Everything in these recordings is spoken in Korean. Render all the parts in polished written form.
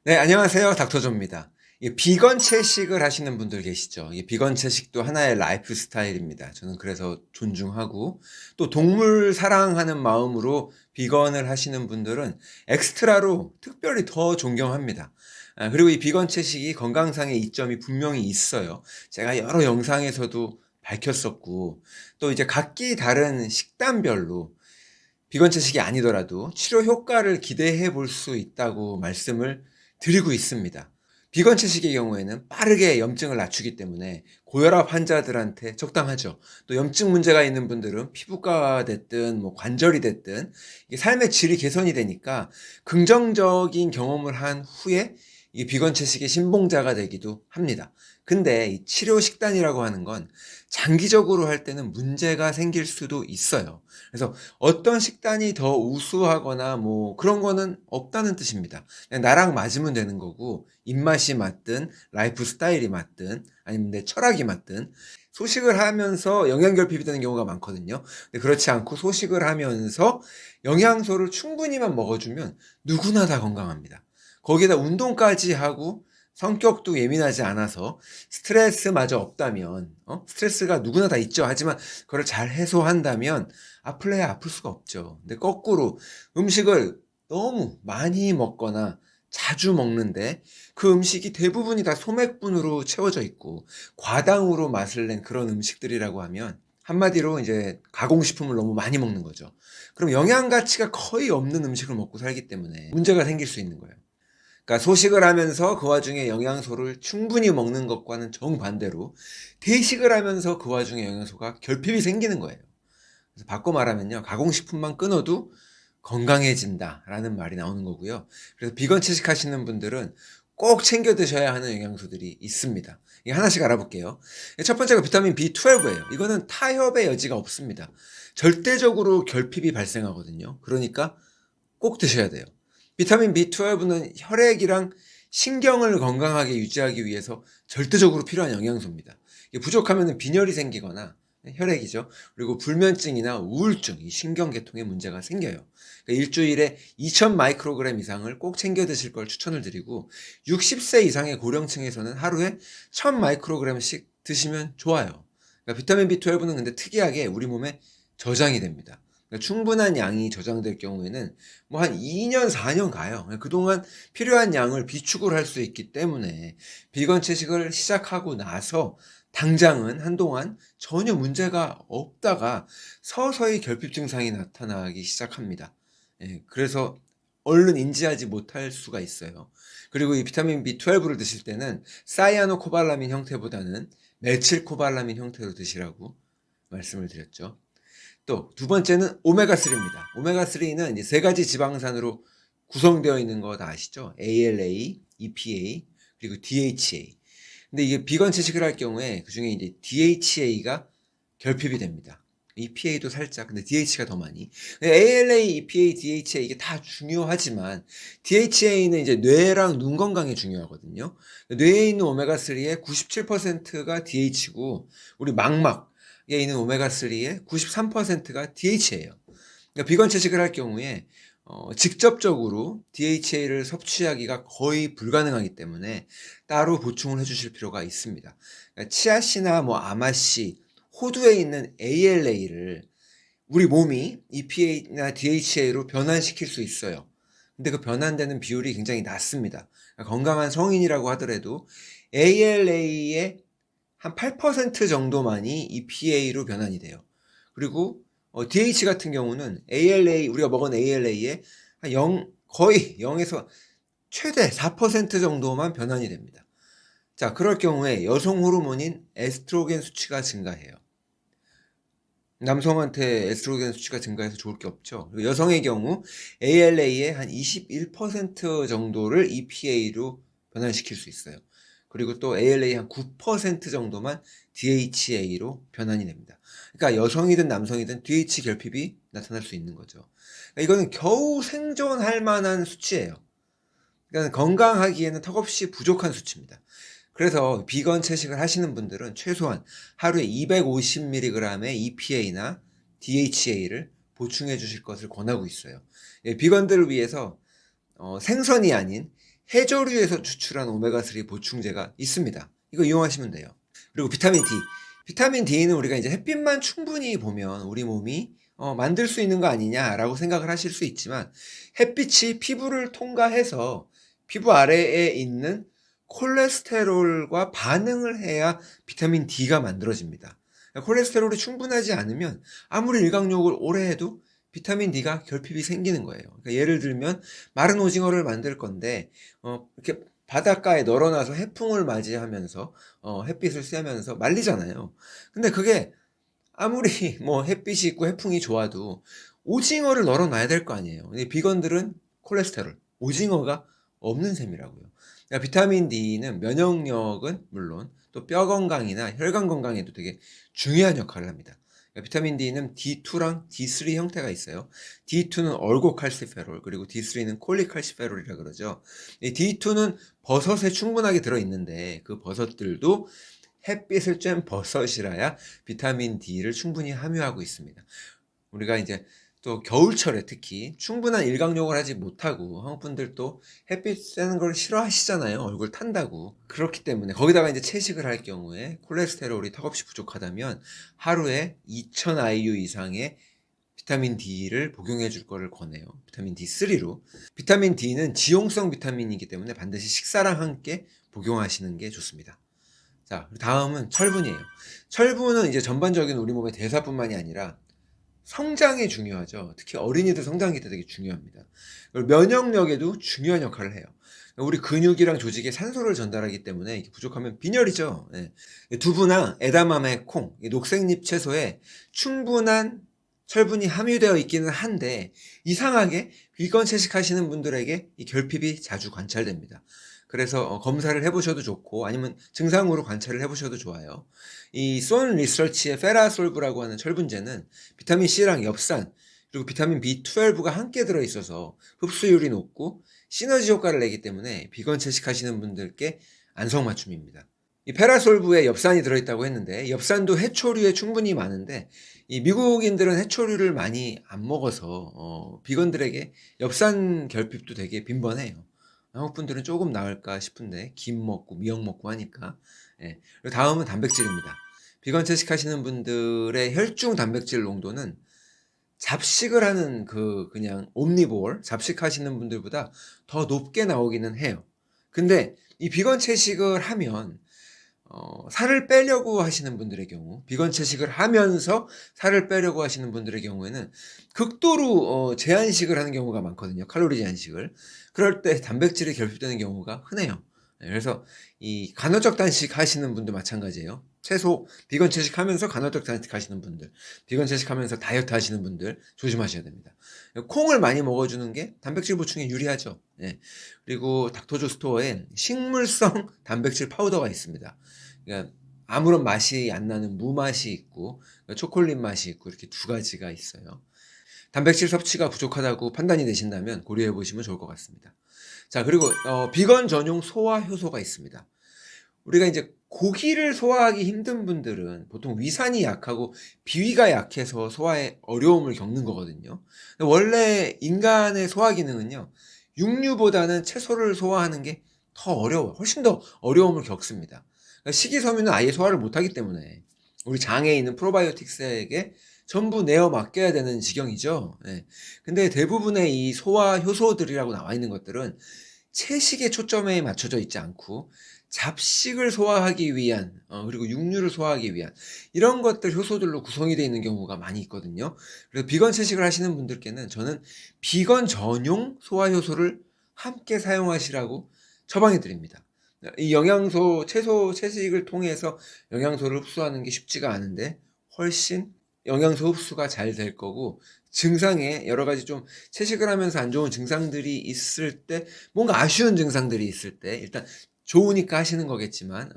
네, 안녕하세요. 닥터조입니다. 비건 채식을 하시는 분들 계시죠? 비건 채식도 하나의 라이프 스타일입니다. 저는 그래서 존중하고, 또 동물 사랑하는 마음으로 비건을 하시는 분들은 엑스트라로 특별히 더 존경합니다. 그리고 이 비건 채식이 건강상의 이점이 분명히 있어요. 제가 여러 영상에서도 밝혔었고, 또 이제 각기 다른 식단별로 비건 채식이 아니더라도 치료 효과를 기대해 볼 수 있다고 말씀을 드리고 있습니다. 비건 채식의 경우에는 빠르게 염증을 낮추기 때문에 고혈압 환자들한테 적당하죠. 또 염증 문제가 있는 분들은 피부과가 됐든 뭐 관절이 됐든 이게 삶의 질이 개선이 되니까 긍정적인 경험을 한 후에 이 비건 채식의 신봉자가 되기도 합니다. 근데 이 치료 식단이라고 하는 건 장기적으로 할 때는 문제가 생길 수도 있어요. 그래서 어떤 식단이 더 우수하거나 뭐 그런 거는 없다는 뜻입니다. 그냥 나랑 맞으면 되는 거고, 입맛이 맞든 라이프 스타일이 맞든 아니면 내 철학이 맞든. 소식을 하면서 영양결핍이 되는 경우가 많거든요. 근데 그렇지 않고 소식을 하면서 영양소를 충분히만 먹어주면 누구나 다 건강합니다. 거기에다 운동까지 하고 성격도 예민하지 않아서 스트레스마저 없다면, 스트레스가 누구나 다 있죠. 하지만 그걸 잘 해소한다면 아플래야 아플 수가 없죠. 근데 거꾸로 음식을 너무 많이 먹거나 자주 먹는데 그 음식이 대부분이 다 소맥분으로 채워져 있고 과당으로 맛을 낸 그런 음식들이라고 하면, 한마디로 이제 가공식품을 너무 많이 먹는 거죠. 그럼 영양 가치가 거의 없는 음식을 먹고 살기 때문에 문제가 생길 수 있는 거예요. 그러니까 소식을 하면서 그 와중에 영양소를 충분히 먹는 것과는 정반대로 대식을 하면서 그 와중에 영양소가 결핍이 생기는 거예요. 그래서 바꿔 말하면요, 가공식품만 끊어도 건강해진다라는 말이 나오는 거고요. 그래서 비건 채식하시는 분들은 꼭 챙겨 드셔야 하는 영양소들이 있습니다. 이게 하나씩 알아볼게요. 첫 번째가 비타민 B12예요. 이거는 타협의 여지가 없습니다. 절대적으로 결핍이 발생하거든요. 그러니까 꼭 드셔야 돼요. 비타민 B12는 혈액이랑 신경을 건강하게 유지하기 위해서 절대적으로 필요한 영양소입니다. 이게 부족하면 빈혈이 생기거나, 혈액이죠. 그리고 불면증이나 우울증, 이 신경계통에 문제가 생겨요. 그러니까 일주일에 2000 마이크로그램 이상을 꼭 챙겨 드실 걸 추천을 드리고, 60세 이상의 고령층에서는 하루에 1000 마이크로그램씩 드시면 좋아요. 그러니까 비타민 B12는 근데 특이하게 우리 몸에 저장이 됩니다. 그러니까 충분한 양이 저장될 경우에는 뭐 한 2년, 4년 가요. 그동안 필요한 양을 비축을 할 수 있기 때문에 비건 채식을 시작하고 나서 당장은 한동안 전혀 문제가 없다가 서서히 결핍 증상이 나타나기 시작합니다. 예, 그래서 얼른 인지하지 못할 수가 있어요. 그리고 이 비타민 B12를 드실 때는 사이아노코발라민 형태보다는 메칠코발라민 형태로 드시라고 말씀을 드렸죠. 또 두 번째는 오메가3입니다. 오메가3는 이제 세 가지 지방산으로 구성되어 있는 거 다 아시죠? ALA, EPA, 그리고 DHA. 근데 이게 비건 채식을 할 경우에 그중에 이제 DHA가 결핍이 됩니다. EPA도 살짝, 근데 DHA가 더 많이. ALA, EPA, DHA 이게 다 중요하지만 DHA는 이제 뇌랑 눈 건강에 중요하거든요. 뇌에 있는 오메가3의 97%가 DH고 우리 망막에 있는 오메가3의 93%가 DHA예요. 그러니까 비건 채식을 할 경우에 직접적으로 DHA를 섭취하기가 거의 불가능하기 때문에 따로 보충을 해주실 필요가 있습니다. 그러니까 치아씨나 뭐 아마씨, 호두에 있는 ALA를 우리 몸이 EPA나 DHA로 변환시킬 수 있어요. 근데 그 변환되는 비율이 굉장히 낮습니다. 그러니까 건강한 성인이라고 하더라도 ALA의 한 8% 정도만이 EPA로 변환이 돼요. 그리고 DH 같은 경우는 ALA, 우리가 먹은 ALA의 한 0, 거의 0에서 최대 4% 정도만 변환이 됩니다. 자, 그럴 경우에 여성 호르몬인 에스트로겐 수치가 증가해요. 남성한테 에스트로겐 수치가 증가해서 좋을 게 없죠. 그리고 여성의 경우 ALA의 한 21% 정도를 EPA로 변환시킬 수 있어요. 그리고 또 ALA 한 9% 정도만 DHA로 변환이 됩니다. 그러니까 여성이든 남성이든 DH 결핍이 나타날 수 있는 거죠. 그러니까 이거는 겨우 생존할 만한 수치예요. 그러니까 건강하기에는 턱없이 부족한 수치입니다. 그래서 비건 채식을 하시는 분들은 최소한 하루에 250mg의 EPA나 DHA를 보충해 주실 것을 권하고 있어요. 예, 비건들을 위해서 생선이 아닌 해조류에서 추출한 오메가3 보충제가 있습니다. 이거 이용하시면 돼요. 그리고 비타민 D. 비타민 D는 우리가 이제 햇빛만 충분히 보면 우리 몸이 만들 수 있는 거 아니냐라고 생각을 하실 수 있지만, 햇빛이 피부를 통과해서 피부 아래에 있는 콜레스테롤과 반응을 해야 비타민 D가 만들어집니다. 콜레스테롤이 충분하지 않으면 아무리 일광욕을 오래 해도 비타민 D가 결핍이 생기는 거예요. 그러니까 예를 들면 마른 오징어를 만들 건데 이렇게 바닷가에 널어놔서 해풍을 맞이하면서 햇빛을 쐬면서 말리잖아요. 근데 그게 아무리 뭐 햇빛이 있고 해풍이 좋아도 오징어를 널어놔야 될 거 아니에요. 근데 비건들은 콜레스테롤, 오징어가 없는 셈이라고요. 그러니까 비타민 D는 면역력은 물론 또 뼈 건강이나 혈관 건강에도 되게 중요한 역할을 합니다. 그러니까 비타민 D는 D2랑 D3 형태가 있어요. D2는 얼고칼시페롤, 그리고 D3는 콜리칼시페롤이라 그러죠. 이 D2는 버섯에 충분하게 들어있는데 그 버섯들도 햇빛을 쬐은 버섯이라야 비타민 D를 충분히 함유하고 있습니다. 우리가 이제 또 겨울철에 특히 충분한 일광욕을 하지 못하고, 한국 분들도 햇빛 쐬는 걸 싫어하시잖아요. 얼굴 탄다고. 그렇기 때문에 거기다가 이제 채식을 할 경우에 콜레스테롤이 턱없이 부족하다면 하루에 2000 IU 이상의 비타민 D를 복용해 줄 거를 권해요. 비타민 D3로. 비타민 D는 지용성 비타민이기 때문에 반드시 식사랑 함께 복용하시는 게 좋습니다. 자, 다음은 철분이에요. 철분은 이제 전반적인 우리 몸의 대사뿐만이 아니라 성장에 중요하죠. 특히 어린이들 성장기 때 되게 중요합니다. 그리고 면역력에도 중요한 역할을 해요. 우리 근육이랑 조직에 산소를 전달하기 때문에 이게 부족하면 빈혈이죠. 네. 두부나 에다마메, 콩, 녹색잎 채소에 충분한 철분이 함유되어 있기는 한데, 이상하게 비건 채식하시는 분들에게 이 결핍이 자주 관찰됩니다. 그래서 검사를 해보셔도 좋고, 아니면 증상으로 관찰을 해보셔도 좋아요. 이 쏜 리서치의 페라솔브라고 하는 철분제는 비타민 C랑 엽산, 그리고 비타민 B12가 함께 들어있어서 흡수율이 높고 시너지 효과를 내기 때문에 비건 채식하시는 분들께 안성맞춤입니다. 이 페라솔브에 엽산이 들어있다고 했는데, 엽산도 해초류에 충분히 많은데 이 미국인들은 해초류를 많이 안 먹어서 비건들에게 엽산 결핍도 되게 빈번해요. 한국 분들은 조금 나을까 싶은데 김 먹고 미역 먹고 하니까. 예. 그리고 다음은 단백질입니다. 비건 채식하시는 분들의 혈중 단백질 농도는 잡식을 하는 그냥 옴니보어 잡식하시는 분들보다 더 높게 나오기는 해요. 근데 이 비건 채식을 하면 살을 빼려고 하시는 분들의 경우, 비건 채식을 하면서 살을 빼려고 하시는 분들의 경우에는 극도로 제한식을 하는 경우가 많거든요. 칼로리 제한식을. 그럴 때 단백질이 결핍되는 경우가 흔해요. 네, 그래서 이 간헐적 단식 하시는 분도 마찬가지예요. 채소 비건 채식하면서 간헐적 단식 하시는 분들, 비건 채식하면서 다이어트 하시는 분들 조심하셔야 됩니다. 콩을 많이 먹어주는 게 단백질 보충에 유리하죠. 네. 그리고 닥터조 스토어에 식물성 단백질 파우더가 있습니다. 그러니까 아무런 맛이 안 나는 무 맛이 있고 초콜릿 맛이 있고, 이렇게 두 가지가 있어요. 단백질 섭취가 부족하다고 판단이 되신다면 고려해 보시면 좋을 것 같습니다. 자, 그리고 비건 전용 소화 효소가 있습니다. 우리가 이제 고기를 소화하기 힘든 분들은 보통 위산이 약하고 비위가 약해서 소화에 어려움을 겪는 거거든요. 원래 인간의 소화 기능은요, 육류보다는 채소를 소화하는 게 더 어려워요. 훨씬 더 어려움을 겪습니다. 그러니까 식이섬유는 아예 소화를 못하기 때문에 우리 장에 있는 프로바이오틱스에게 전부 내어 맡겨야 되는 지경이죠. 예. 근데 대부분의 이 소화 효소들이라고 나와 있는 것들은 채식에 초점에 맞춰져 있지 않고 잡식을 소화하기 위한 그리고 육류를 소화하기 위한 이런 것들 효소들로 구성이 되어 있는 경우가 많이 있거든요. 그래서 비건 채식을 하시는 분들께는 저는 비건 전용 소화 효소를 함께 사용하시라고 처방해 드립니다. 이 영양소, 채소 채식을 통해서 영양소를 흡수하는 게 쉽지가 않은데 훨씬 영양소 흡수가 잘 될 거고, 증상에 여러 가지 좀 채식을 하면서 안 좋은 증상들이 있을 때, 뭔가 아쉬운 증상들이 있을 때, 일단 좋으니까 하시는 거겠지만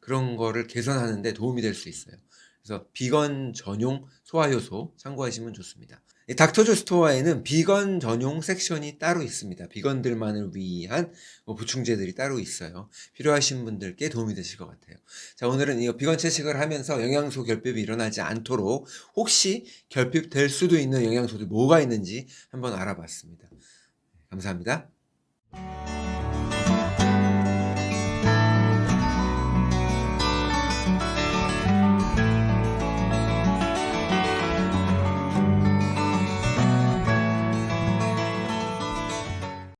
그런 거를 개선하는 데 도움이 될 수 있어요. 그래서 비건 전용 소화효소 참고하시면 좋습니다. 이 닥터조 스토어에는 비건 전용 섹션이 따로 있습니다. 비건들만을 위한 보충제들이 따로 있어요. 필요하신 분들께 도움이 되실 것 같아요. 자, 오늘은 이 비건 채식을 하면서 영양소 결핍이 일어나지 않도록 혹시 결핍될 수도 있는 영양소들 뭐가 있는지 한번 알아봤습니다. 감사합니다.